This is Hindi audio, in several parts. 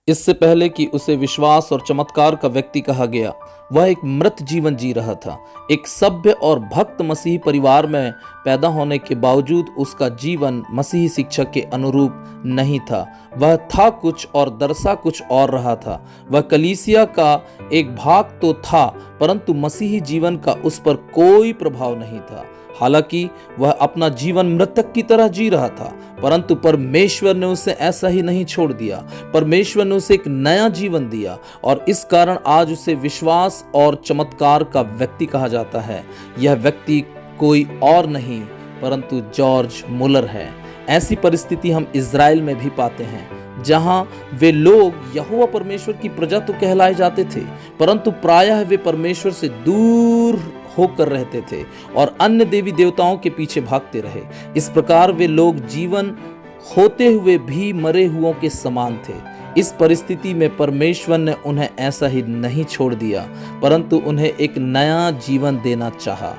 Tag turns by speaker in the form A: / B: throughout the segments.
A: इससे पहले कि उसे विश्वास और चमत्कार का व्यक्ति कहा गया, वह एक मृत जीवन जी रहा था। एक सभ्य और भक्त मसीही परिवार में पैदा होने के बावजूद उसका जीवन मसीही शिक्षा के अनुरूप नहीं था। वह था कुछ और दर्शा कुछ और रहा था। वह कलीसिया का एक भाग तो था, परंतु मसीही जीवन का उस पर कोई प्रभाव नहीं था। हालांकि वह अपना जीवन मृतक की तरह जी रहा था, परंतु परमेश्वर ने उसे ऐसा ही नहीं छोड़ दिया। परमेश्वर ने उसे एक नया जीवन दिया और इस कारण आज उसे विश्वास और चमत्कार का व्यक्ति कहा जाता है। यह व्यक्ति कोई और नहीं परंतु जॉर्ज मुलर है। ऐसी परिस्थिति हम इज़राइल में भी पाते हैं, जहां वे लोग यहोवा परमेश्वर की प्रजा तो कहलाए जाते थे, परंतु प्रायः वे परमेश्वर से दूर होकर रहते थे और अन्य देवी देवताओं के पीछे भागते रहे। इस प्रकार वे लोग जीवन होते हुए भी मरे हुओं के समान थे। इस परिस्थिति में परमेश्वर ने उन्हें ऐसा ही नहीं छोड़ दिया, परंतु उन्हें एक नया जीवन देना चाहा।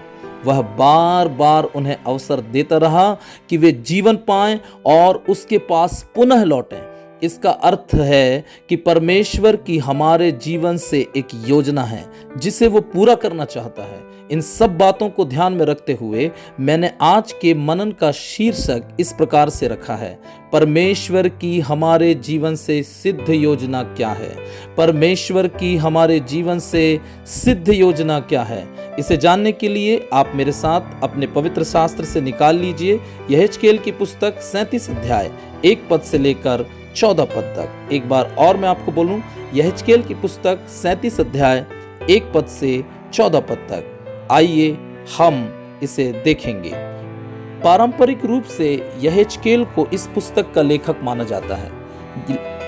A: वह बार बार उन्हें अवसर देता रहा कि वे जीवन पाएं और उसके पास पुनः लौटें। इसका अर्थ है कि परमेश्वर की हमारे जीवन से एक योजना है जिसे वो पूरा करना चाहता है। इन सब बातों को ध्यान में रखते हुए मैंने आज के मनन का शीर्षक इस प्रकार से रखा है, परमेश्वर की हमारे जीवन से सिद्ध योजना क्या है। परमेश्वर की हमारे जीवन से सिद्ध योजना क्या है, इसे जानने के लिए आप मेरे साथ अपने पवित्र शास्त्र से निकाल लीजिए यहेजकेल की पुस्तक 37 अध्याय 1 पद से लेकर 14 पद तक। एक बार और मैं आपको बोलूं, यहेजकेल की पुस्तक 37 अध्याय 1 पद से 14 पद तक। आइए हम इसे देखेंगे। पारंपरिक रूप से यहेजकेल को इस पुस्तक का लेखक माना जाता है।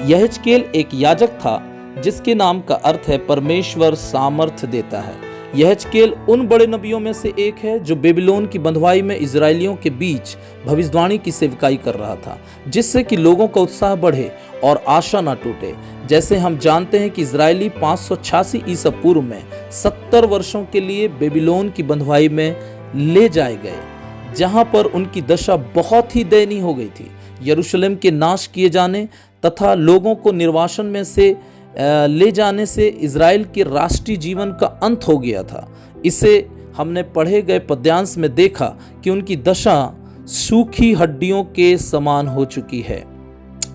A: यहेजकेल एक याजक था जिसके नाम का अर्थ है परमेश्वर सामर्थ्य देता है। यहेजकेल उन बड़े नबियों में से एक है जो बेबीलोन की बंधुआई में इजरायलियों के बीच भविष्यवाणी की सेवकाई कर रहा था, जिससे कि लोगों का उत्साह बढ़े और आशा ना टूटे। जैसे हम जानते हैं कि इजरायली 586 ईसा पूर्व में 70 वर्षों के लिए बेबीलोन की बंधुआई में ले जाए गए, जहां पर उनकी दशा बहुत ही दयनीय हो गई थी। यरूशलेम के नाश किए जाने तथा लोगों को निर्वासन में से ले जाने से इज़राइल के राष्ट्रीय जीवन का अंत हो गया था। इसे हमने पढ़े गए पद्यांश में देखा कि उनकी दशा सूखी हड्डियों के समान हो चुकी है।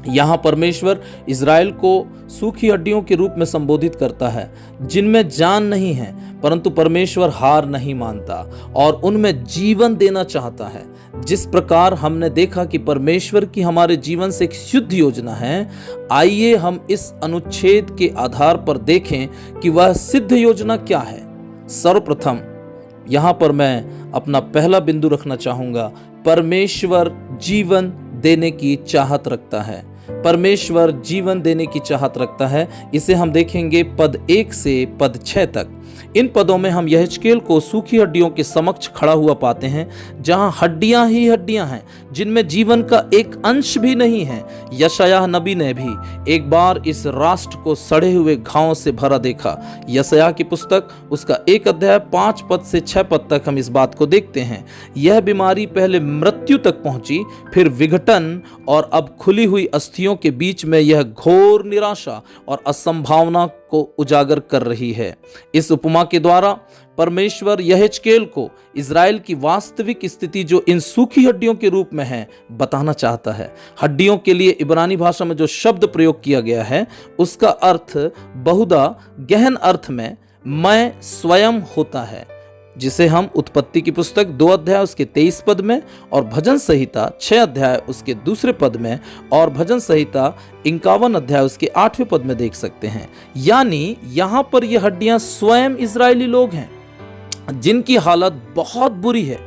A: यहाँ परमेश्वर इज़राइल को सूखी हड्डियों के रूप में संबोधित करता है, जिनमें जान नहीं है, परंतु परमेश्वर हार नहीं मानता और उनमें जीवन देना चाहता है। जिस प्रकार हमने देखा कि परमेश्वर की हमारे जीवन से एक शुद्ध योजना है, आइए हम इस अनुच्छेद के आधार पर देखें कि वह सिद्ध योजना क्या है। सर्वप्रथम यहाँ पर मैं अपना पहला बिंदु रखना चाहूँगा, परमेश्वर जीवन देने की चाहत रखता है। परमेश्वर जीवन देने की चाहत रखता है। इसे हम देखेंगे पद 1 से पद 6 तक। इन पदों में हम यहेजकेल को सूखी हड्डियों के समक्ष खड़ा हुआ पाते हैं, जहां हड्डियां ही हड्डियां हैं, जिनमें जीवन का एक अंश भी नहीं है। यशायाह नबी ने भी एक बार इस राष्ट्र को सड़े हुए घावों से भरा देखा। यशायाह की पुस्तक उसका 1 अध्याय 5 पद से 6 पद तक हम इस बात को देखते हैं। यह बीमारी पहले मृत्यु तक पहुंची, फिर विघटन और अब खुली हुई अस्थियों के बीच में यह घोर निराशा और असंभावना को उजागर कर रही है। इस उपमा के द्वारा परमेश्वर यहेजकेल को इज़राइल की वास्तविक स्थिति, जो इन सूखी हड्डियों के रूप में है, बताना चाहता है। हड्डियों के लिए इब्रानी भाषा में जो शब्द प्रयोग किया गया है, उसका अर्थ बहुधा गहन अर्थ में मैं स्वयं होता है, जिसे हम उत्पत्ति की पुस्तक 2 अध्याय उसके 23 पद में और भजन संहिता 6 अध्याय उसके 2 पद में और भजन संहिता 51 अध्याय उसके 8वें पद में देख सकते हैं। यानी यहाँ पर ये हड्डियां स्वयं इजरायली लोग हैं, जिनकी हालत बहुत बुरी है।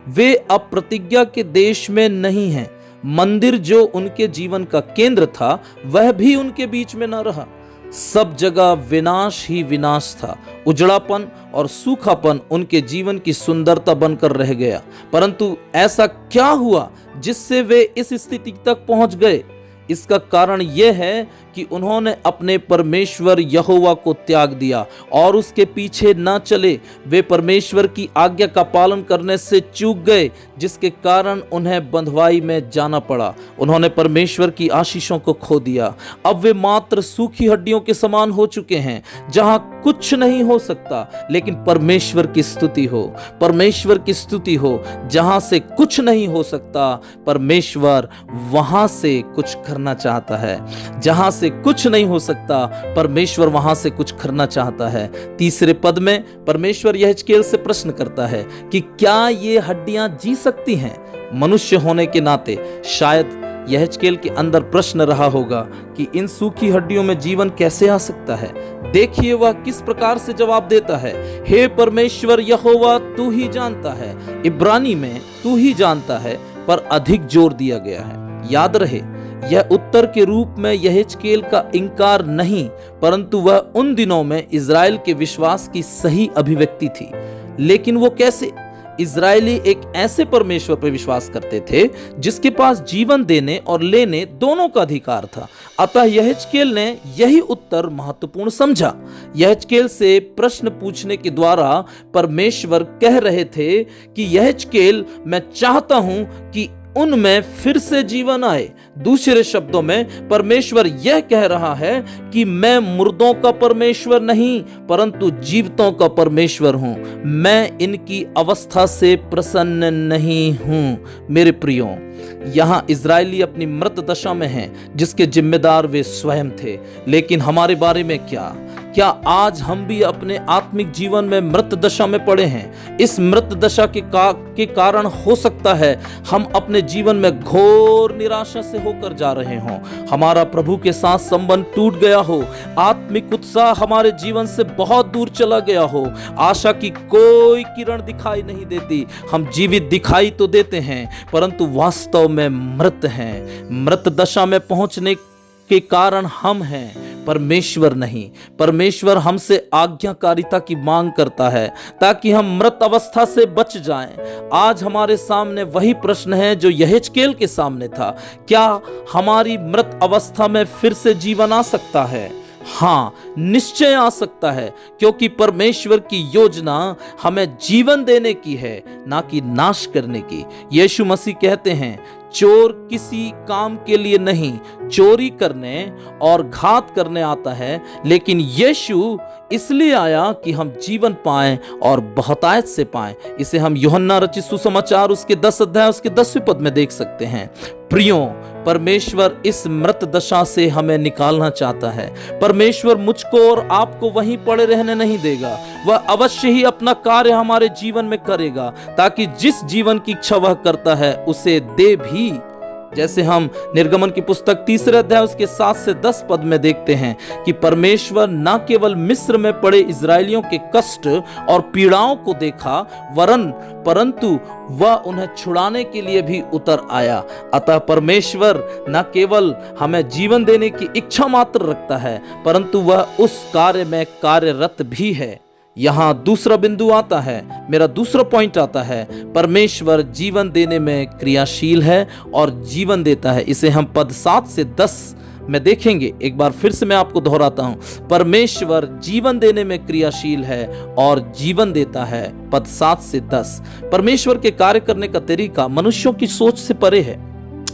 A: वे अब प्रतिज्ञा के देश में नहीं हैं। मंदिर जो उनके जीवन का केंद्र था, वह भी उनके बीच में न रहा। सब जगह विनाश ही विनाश था। उजड़ापन और सूखापन उनके जीवन की सुंदरता बनकर रह गया। परंतु ऐसा क्या हुआ जिससे वे इस स्थिति तक पहुंच गए? इसका कारण यह है कि उन्होंने अपने परमेश्वर यहोवा को त्याग दिया और उसके पीछे न चले। वे परमेश्वर की आज्ञा का पालन करने से चूक गए, जिसके कारण उन्हें बंधुआई में जाना पड़ा। उन्होंने परमेश्वर की आशीषों को खो दिया। अब वे मात्र सूखी हड्डियों के समान हो चुके हैं, जहां कुछ नहीं हो सकता, लेकिन परमेश्वर की स्तुति हो, परमेश्वर की स्तुति हो। जहां से कुछ नहीं हो सकता, परमेश्वर वहां से कुछ करना चाहता है। जहां से कुछ नहीं हो सकता, परमेश्वर वहां से कुछ करना चाहता है। तीसरे पद में परमेश्वर यहेजकेल से प्रश्न करता है कि क्या ये हड्डियां जी सकती हैं? मनुष्य होने के नाते शायद यहेजकेल के अंदर प्रश्न रहा होगा कि इन सूखी हड्डियों में जीवन कैसे आ सकता है। देखिए वह किस प्रकार से जवाब देता है। हे परमेश्वर यहोवा, तू ही जानता है। इब्रानी में तू ही जानता है पर अधिक जोर दिया गया है। याद रहे, यह उत्तर के रूप में यहेजकेल का इंकार नहीं, परंतु वह उन दिनों में इज़राइल के विश्वास की सही अभिव्यक्ति थी। लेकिन वो कैसे? इज़राइली एक ऐसे परमेश्वर पर विश्वास करते थे जिसके पास जीवन देने और लेने दोनों का अधिकार था। अतः यहेजकेल ने यही उत्तर महत्वपूर्ण समझा। यहेजकेल से प्रश्न पूछने के द्वारा परमेश्वर कह रहे थे कि यहेजकेल, मैं चाहता हूं कि उनमें फिर से जीवन आए। दूसरे शब्दों में परमेश्वर यह कह रहा है कि मैं मुर्दों का परमेश्वर नहीं, परंतु जीवितों का परमेश्वर हूं। मैं इनकी अवस्था से प्रसन्न नहीं हूं। मेरे प्रियो, यहां इज़राइली अपनी मृत दशा में हैं, जिसके जिम्मेदार वे स्वयं थे। लेकिन हमारे बारे में क्या आज हम भी अपने आत्मिक जीवन में मृत दशा में पड़े हैं? इस मृत दशा के कारण हो सकता है हम अपने जीवन में घोर निराशा से होकर जा रहे हों, हमारा प्रभु के साथ संबंध टूट गया हो, आत्मिक उत्साह हमारे जीवन से बहुत दूर चला गया हो, आशा की कोई किरण दिखाई नहीं देती। हम जीवित दिखाई तो देते हैं, परंतु वास्तव में मृत हैं। मृत दशा में पहुंचने के कारण हम हैं, परमेश्वर नहीं। परमेश्वर हमसे आज्ञाकारिता की मांग करता है ताकि हम मृत अवस्था से बच जाएं। आज हमारे सामने वही प्रश्न है जो यहेजकेल के सामने था। क्या हमारी मृत अवस्था में फिर से जीवन आ सकता है? हाँ, निश्चय आ सकता है, क्योंकि परमेश्वर की योजना हमें जीवन देने की है, ना कि नाश करने की। यीशु मसीह कहते हैं, चोर किसी काम के लिए नहीं, चोरी करने और घात करने आता है, लेकिन यीशु इसलिए आया कि हम जीवन पाएं और बहुतायत से पाएं। इसे हम यूहन्ना रचित सुसमाचार उसके 10 अध्याय उसके 10वें पद में देख सकते हैं। प्रियो, परमेश्वर इस मृत दशा से हमें निकालना चाहता है। परमेश्वर मुझको और आपको वहीं पड़े रहने नहीं देगा। वह अवश्य ही अपना कार्य हमारे जीवन में करेगा, ताकि जिस जीवन की इच्छा वह करता है उसे दे भी। जैसे हम निर्गमन की पुस्तक 3 अध्याय उसके 7 से 10 पद में देखते हैं कि परमेश्वर न केवल मिस्र में पड़े इज़राइलियों के कष्ट और पीड़ाओं को देखा, परंतु वह उन्हें छुड़ाने के लिए भी उतर आया। अतः परमेश्वर न केवल हमें जीवन देने की इच्छा मात्र रखता है, परंतु वह उस कार्य में कार्यरत भी है। यहां दूसरा बिंदु आता है, मेरा दूसरा पॉइंट आता है, परमेश्वर जीवन देने में क्रियाशील है और जीवन देता है। इसे हम पद 7 से 10 में देखेंगे। एक बार फिर से मैं आपको दोहराता हूं, परमेश्वर जीवन देने में क्रियाशील है और जीवन देता है। पद 7 से 10। परमेश्वर के कार्य करने का तरीका मनुष्यों की सोच से परे है।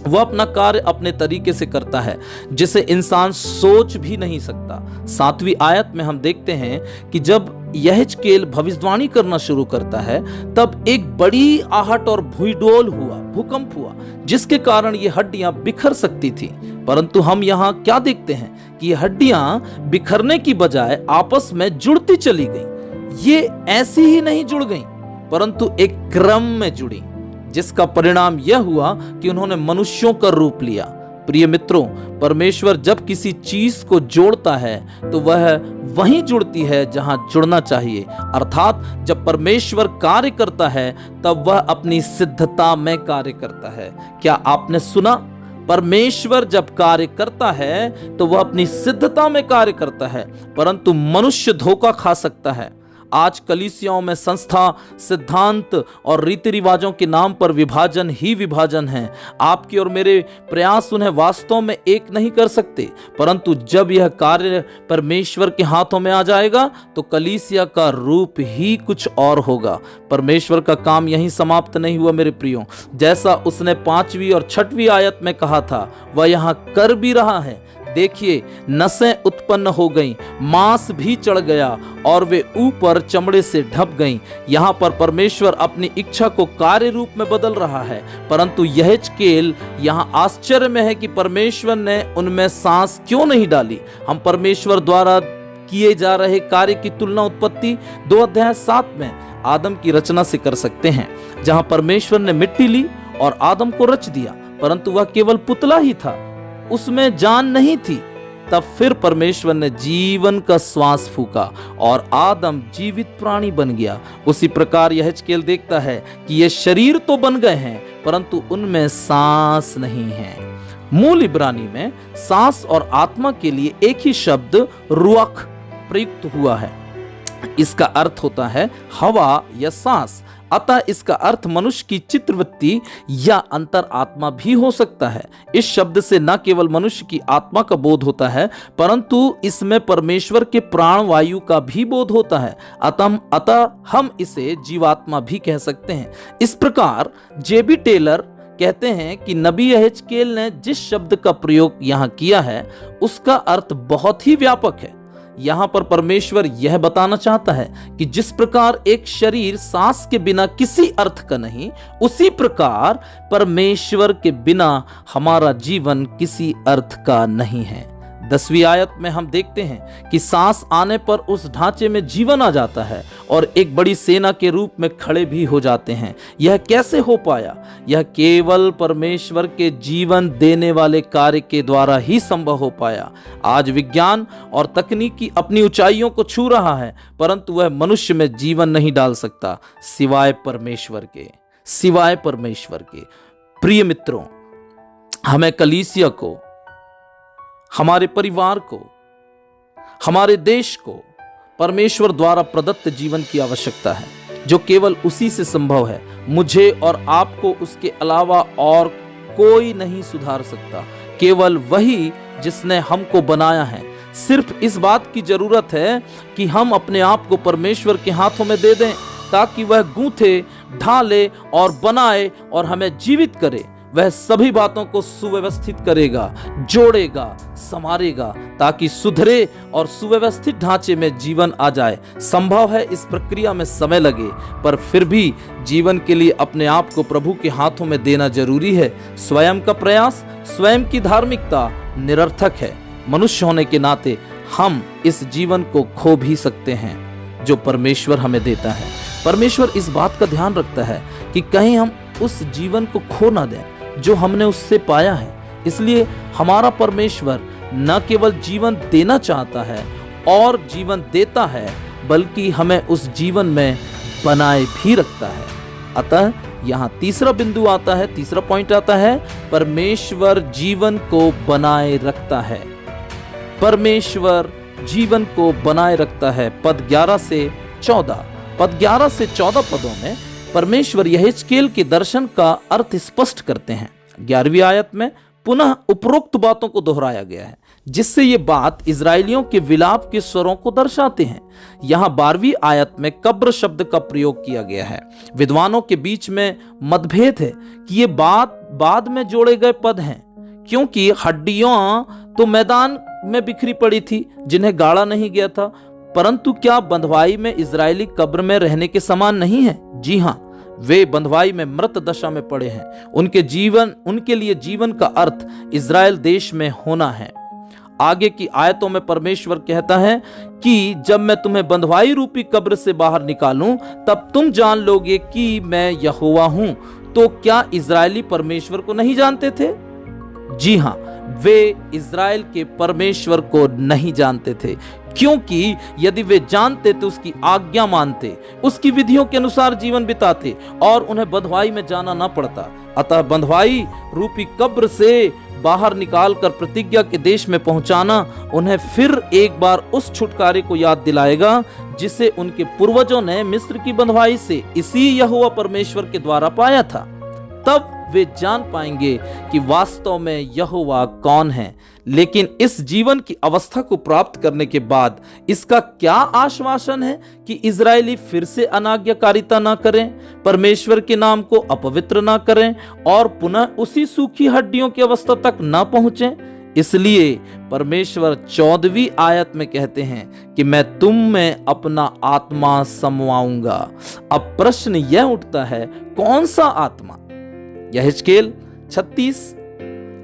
A: वह अपना कार्य अपने तरीके से करता है जिसे इंसान सोच भी नहीं सकता। 7वीं आयत में हम देखते हैं कि जब यहेजकेल भविष्यवाणी करना शुरू करता है, तब एक बड़ी आहट और भूकंप हुआ, जिसके कारण ये हड्डियां बिखर सकती थी। परंतु हम यहाँ क्या देखते हैं कि ये हड्डियां बिखरने की बजाय आपस में जुड़ती चली गईं। ये ऐसी ही नहीं जुड़ गईं, परंतु एक क्रम में जुड़ी, जिसका परिणाम यह हुआ कि उन्होंने मनुष्यों का रूप लिया। प्रिय मित्रों, परमेश्वर जब किसी चीज को जोड़ता है तो वह वहीं जुड़ती है जहां जुड़ना चाहिए। अर्थात जब परमेश्वर कार्य करता है तब वह अपनी सिद्धता में कार्य करता है। क्या आपने सुना? परमेश्वर जब कार्य करता है तो वह अपनी सिद्धता में कार्य करता है, परंतु मनुष्य धोखा खा सकता है। आज कलीसियाओं में संस्था, सिद्धांत और रीति रिवाजों के नाम पर विभाजन ही विभाजन है। आपके और मेरे प्रयास उन्हें वास्तव में एक नहीं कर सकते, परंतु जब यह कार्य परमेश्वर के हाथों में आ जाएगा तो कलीसिया का रूप ही कुछ और होगा। परमेश्वर का काम यहीं समाप्त नहीं हुआ मेरे प्रियो। जैसा उसने 5वीं और 6वीं आयत में कहा था वह यहां कर भी रहा है। देखिए, नसें उत्पन्न हो गईं, मांस भी चढ़ गया और वे ऊपर चमड़े से ढप गईं। यहाँ पर परमेश्वर अपनी इच्छा को कार्य रूप में बदल रहा है, परंतु यहेजकेल यहाँ आश्चर्य में है कि परमेश्वर ने उनमें सांस क्यों नहीं डाली। हम परमेश्वर द्वारा किए जा रहे कार्य की तुलना उत्पत्ति 2:7 में आदम की रचना से कर सकते हैं, जहां परमेश्वर ने मिट्टी ली और आदम को रच दिया, परंतु वह केवल पुतला ही था, उसमें जान नहीं थी। तब फिर परमेश्वर ने जीवन का श्वास फूका और आदम जीवित प्राणी बन गया। उसी प्रकार यहेजकेल देखता है कि ये शरीर तो बन गए हैं, परंतु उनमें सांस नहीं है। मूल इब्रानी में सांस और आत्मा के लिए एक ही शब्द रुआख प्रयुक्त हुआ है। इसका अर्थ होता है हवा या सांस। अतः इसका अर्थ मनुष्य की चित्तवृत्ति या अंतर आत्मा भी हो सकता है। इस शब्द से न केवल मनुष्य की आत्मा का बोध होता है, परंतु इसमें परमेश्वर के प्राण वायु का भी बोध होता है। अतः हम इसे जीवात्मा भी कह सकते हैं। इस प्रकार जेबी टेलर कहते हैं कि नबी यहेजकेल ने जिस शब्द का प्रयोग यहाँ किया है उसका अर्थ बहुत ही व्यापक है। यहाँ पर परमेश्वर यह बताना चाहता है कि जिस प्रकार एक शरीर सांस के बिना किसी अर्थ का नहीं, उसी प्रकार परमेश्वर के बिना हमारा जीवन किसी अर्थ का नहीं है। 10वीं आयत में हम देखते हैं कि सांस आने पर उस ढांचे में जीवन आ जाता है और एक बड़ी सेना के रूप में खड़े भी हो जाते हैं। यह कैसे हो पाया? यह केवल परमेश्वर के जीवन देने वाले कार्य के द्वारा ही संभव हो पाया। आज विज्ञान और तकनीकी अपनी ऊंचाइयों को छू रहा है, परंतु वह मनुष्य में जीवन नहीं डाल सकता सिवाय परमेश्वर के, सिवाय परमेश्वर के। प्रिय मित्रों, हमें कलीसिया को, हमारे परिवार को, हमारे देश को परमेश्वर द्वारा प्रदत्त जीवन की आवश्यकता है, जो केवल उसी से संभव है। मुझे और आपको उसके अलावा और कोई नहीं सुधार सकता, केवल वही जिसने हमको बनाया है। सिर्फ इस बात की जरूरत है कि हम अपने आप को परमेश्वर के हाथों में दे दें, ताकि वह गूंथे, ढाले और बनाए और हमें जीवित करे। वह सभी बातों को सुव्यवस्थित करेगा, जोड़ेगा, संवारेगा, ताकि सुधरे और सुव्यवस्थित ढांचे में जीवन आ जाए। संभव है इस प्रक्रिया में समय लगे, पर फिर भी जीवन के लिए अपने आप को प्रभु के हाथों में देना जरूरी है। स्वयं का प्रयास, स्वयं की धार्मिकता निरर्थक है। मनुष्य होने के नाते हम इस जीवन को खो भी सकते हैं जो परमेश्वर हमें देता है। परमेश्वर इस बात का ध्यान रखता है कि कहीं हम उस जीवन को खो ना दें जो हमने उससे पाया है। इसलिए हमारा परमेश्वर न केवल जीवन देना चाहता है और जीवन देता है, बल्कि हमें उस जीवन में बनाए भी रखता है। अतः यहाँ तीसरा बिंदु आता है, तीसरा पॉइंट आता है, परमेश्वर जीवन को बनाए रखता है। परमेश्वर जीवन को बनाए रखता है। पद 11 से 14 पदों में परमेश्वर यहेजकेल के दर्शन का अर्थ स्पष्ट करते हैं। 11वीं आयत में पुनः उपरोक्त बातों को दोहराया गया है, जिससे ये बात इजरायलियों के विलाप के स्वरों को दर्शाते हैं। यहाँ 12वीं आयत में कब्र शब्द का प्रयोग किया गया है। विद्वानों के बीच में मतभेद है कि ये बात बाद में जोड़े गए पद हैं, क्योंकि हड्डियां तो मैदान में बिखरी पड़ी थी जिन्हें गाड़ा नहीं गया था। परंतु क्या बंधुआई में इजरायली कब्र में रहने के समान नहीं है? जी हाँ, वे बंधुआई में मृत दशा में पड़े हैं। उनके लिए जीवन का अर्थ इजराइल देश में होना है। आगे की आयतों में परमेश्वर कहता है कि जब मैं तुम्हें बंधुआई रूपी कब्र से बाहर निकालूं, तब तुम जान लोगे कि मैं यहोवा हूं। तो क्या इजरायली परमेश्वर को नहीं जानते थे? जी हाँ, वे इजराइल के परमेश्वर को नहीं जानते थे, क्योंकि यदि वे जानते तो उसकी आज्ञा मानते, उसकी विधियों के अनुसार जीवन बिताते और उन्हें बंधुआई में जाना ना पड़ता। अतः बंधुआई रूपी कब्र से बाहर निकालकर प्रतिज्ञा के देश में पहुंचाना उन्हें फिर एक बार उस छुटकारे को याद दिलाएगा जिसे उनके पूर्वजों ने मिस्र की बंधुआई से इसी यहोवा परमेश्वर के द्वारा पाया था। तब वे जान पाएंगे कि वास्तव में यहोवा कौन है। लेकिन इस जीवन की अवस्था को प्राप्त करने के बाद इसका क्या आश्वासन है कि इजरायली फिर से अनाज्ञाकारिता ना करें, परमेश्वर के नाम को अपवित्र ना करें और पुनः उसी सूखी हड्डियों की अवस्था तक ना पहुंचें। इसलिए परमेश्वर 14वीं आयत में कहते हैं कि मैं तुम में अपना आत्मा समवाऊंगा। अब प्रश्न यह उठता है, कौन सा आत्मा? यहेजकेल 36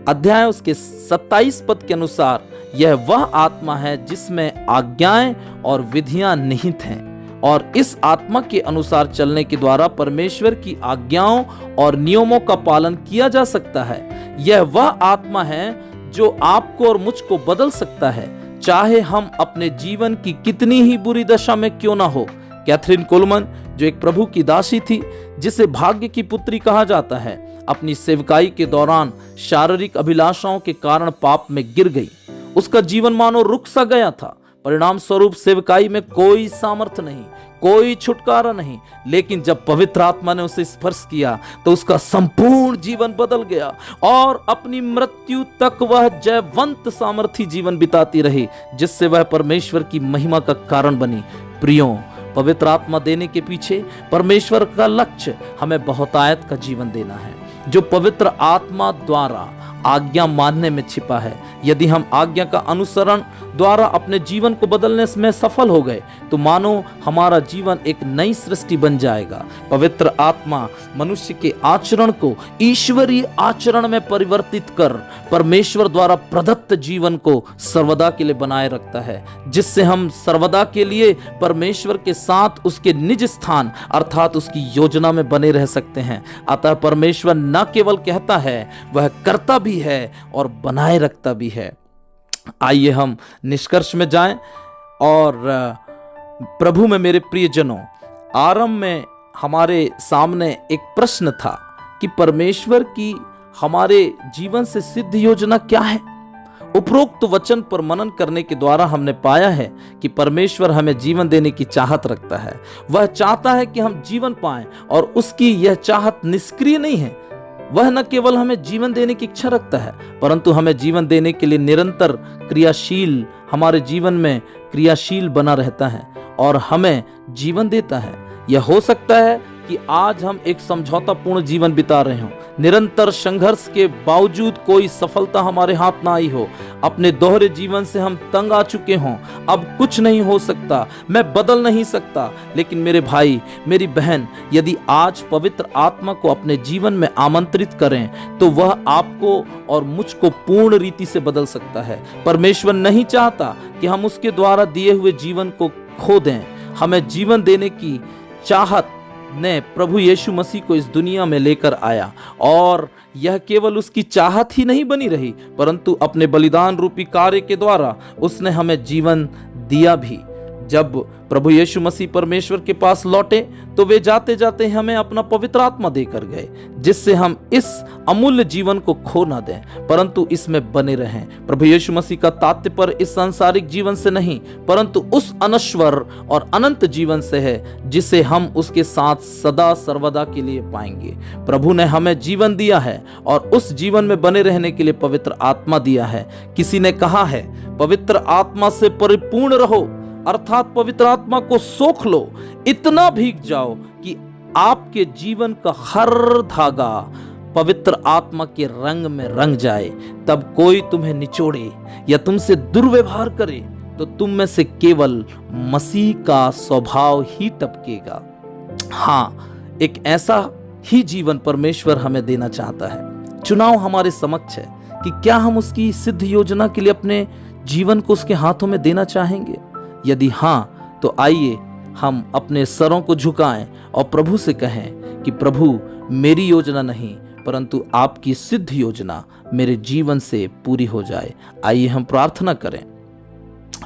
A: अध्याय उसके 27 पद के अनुसार यह वह आत्मा है जिसमें आज्ञाएं और विधियां निहित हैं, और इस आत्मा के अनुसार चलने के द्वारा परमेश्वर की आज्ञाओं और नियमों का पालन किया जा सकता है। यह वह आत्मा है जो आपको और मुझको बदल सकता है, चाहे हम अपने जीवन की कितनी ही बुरी दशा में क्यों ना हो। कैथरीन कोलमन, जो एक प्रभु की दासी थी, जिसे भाग्य की पुत्री कहा जाता है, अपनी सेवकाई के दौरान शारीरिक अभिलाषाओं के कारण पाप में गिर गई। उसका जीवन मानो रुक सा गया था। परिणाम स्वरूप सेवकाई में कोई सामर्थ्य नहीं, कोई छुटकारा नहीं। लेकिन जब पवित्र आत्मा ने उसे स्पर्श किया तो उसका संपूर्ण जीवन बदल गया और अपनी मृत्यु तक वह जयवंत सामर्थी जीवन बिताती रही, जिससे वह परमेश्वर की महिमा का कारण बनी। प्रियो, पवित्र आत्मा देने के पीछे परमेश्वर का लक्ष्य हमें बहुतायत का जीवन देना है, जो पवित्र आत्मा द्वारा आज्ञा मानने में छिपा है। यदि हम आज्ञा का अनुसरण द्वारा अपने जीवन को बदलने में सफल हो गए तो मानो हमारा जीवन एक नई सृष्टि बन जाएगा। पवित्र आत्मा मनुष्य के आचरण को ईश्वरीय आचरण में परिवर्तित कर परमेश्वर द्वारा प्रदत्त जीवन को सर्वदा के लिए बनाए रखता है, जिससे हम सर्वदा के लिए परमेश्वर के साथ उसके निज स्थान अर्थात उसकी योजना में बने रह सकते हैं। अतः परमेश्वर न केवल कहता है, वह करता भी है और बनाए रखता भी है। आइए हम निष्कर्ष में जाएं। और प्रभु में मेरे प्रियजनों, आरंभ में हमारे सामने एक प्रश्न था कि परमेश्वर की हमारे जीवन से सिद्ध योजना क्या है। उपरोक्त वचन पर मनन करने के द्वारा हमने पाया है कि परमेश्वर हमें जीवन देने की चाहत रखता है। वह चाहता है कि हम जीवन पाएं और उसकी यह चाहत निष्क्रिय नहीं है। वह न केवल हमें जीवन देने की इच्छा रखता है, परंतु हमें जीवन देने के लिए निरंतर क्रियाशील, हमारे जीवन में क्रियाशील बना रहता है और हमें जीवन देता है। यह हो सकता है कि आज हम एक समझौतापूर्ण जीवन बिता रहे हों, निरंतर संघर्ष के बावजूद कोई सफलता हमारे हाथ ना आई हो, अपने दोहरे जीवन से हम तंग आ चुके हों, अब कुछ नहीं हो सकता, मैं बदल नहीं सकता। लेकिन मेरे भाई, मेरी बहन, यदि आज पवित्र आत्मा को अपने जीवन में आमंत्रित करें तो वह आपको और मुझको पूर्ण रीति से बदल सकता है। परमेश्वर नहीं चाहता कि हम उसके द्वारा दिए हुए जीवन को खो दें। हमें जीवन देने की चाहत ने प्रभु यीशु मसीह को इस दुनिया में लेकर आया, और यह केवल उसकी चाहत ही नहीं बनी रही, परंतु अपने बलिदान रूपी कार्य के द्वारा उसने हमें जीवन दिया भी। जब प्रभु यीशु मसीह परमेश्वर के पास लौटे तो वे जाते जाते हमें अपना पवित्र आत्मा देकर गए, जिससे हम इस अमूल्य जीवन को खो ना दें, परंतु इसमें बने रहें। प्रभु यीशु मसीह का तात्पर्य इस सांसारिक जीवन से नहीं, परंतु उस अनश्वर और अनंत जीवन से है, जिसे हम उसके साथ सदा सर्वदा के लिए पाएंगे। प्रभु ने हमें जीवन दिया है और उस जीवन में बने रहने के लिए पवित्र आत्मा दिया है। किसी ने कहा है, पवित्र आत्मा से परिपूर्ण रहो, अर्थात पवित्र आत्मा को सोख लो, इतना भीग जाओ कि आपके जीवन का हर धागा पवित्र आत्मा के रंग में रंग जाए। तब कोई तुम्हें निचोड़े या तुमसे दुर्व्यवहार करे तो तुम में से केवल मसीह का स्वभाव ही टपकेगा। हाँ, एक ऐसा ही जीवन परमेश्वर हमें देना चाहता है। चुनाव हमारे समक्ष है कि क्या हम उसकी सिद्ध योजना के लिए अपने जीवन को उसके हाथों में देना चाहेंगे। यदि हाँ, तो आइए हम अपने सरों को झुकाएं और प्रभु से कहें कि प्रभु, मेरी योजना नहीं परंतु आपकी सिद्ध योजना मेरे जीवन से पूरी हो जाए। आइए हम प्रार्थना करें।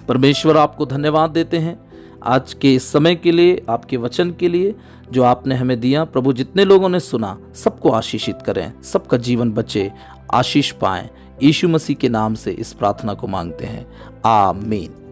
A: परमेश्वर, आपको धन्यवाद देते हैं आज के इस समय के लिए, आपके वचन के लिए जो आपने हमें दिया। प्रभु, जितने लोगों ने सुना सबको आशीषित करें, सबका जीवन बचे, आशीष पाएं। यीशु मसीह के नाम से इस प्रार्थना को मांगते हैं, आमीन।